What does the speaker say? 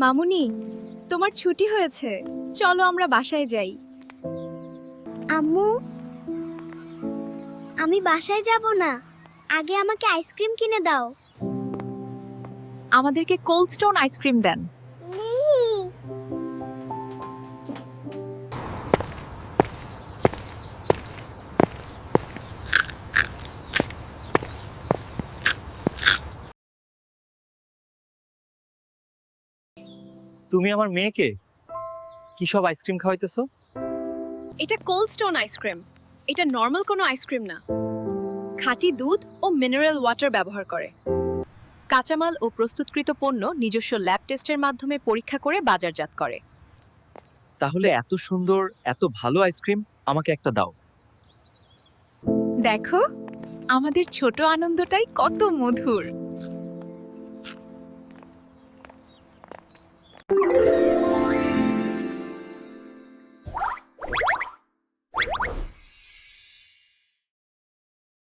মামুনি, তোমার ছুটি হয়েছে, চলো আমরা বাসায় যাই। আম্মু, আমি বাসায় যাব না, আগে আমাকে আইসক্রিম কিনে দাও। আমাদেরকে কোল্ড স্টোন আইসক্রিম দেন। তুমি আমার মেয়েকে কি সব আইসক্রিম খাওয়াইতেছো? এটা কোল্ড স্টোন আইসক্রিম, এটা নর্মাল কোনো আইসক্রিম না। খাঁটি দুধ ও মিনারেল ওয়াটার ব্যবহার করে। কাঁচামাল ও প্রস্তুতকৃত পণ্য নিজস্ব ল্যাব টেস্টের মাধ্যমে পরীক্ষা করে বাজারজাত করে। তাহলে এত সুন্দর, এত ভালো আইসক্রিম আমাকে একটা দাও। দেখো, আমাদের ছোট আনন্দটাই কত মধুর।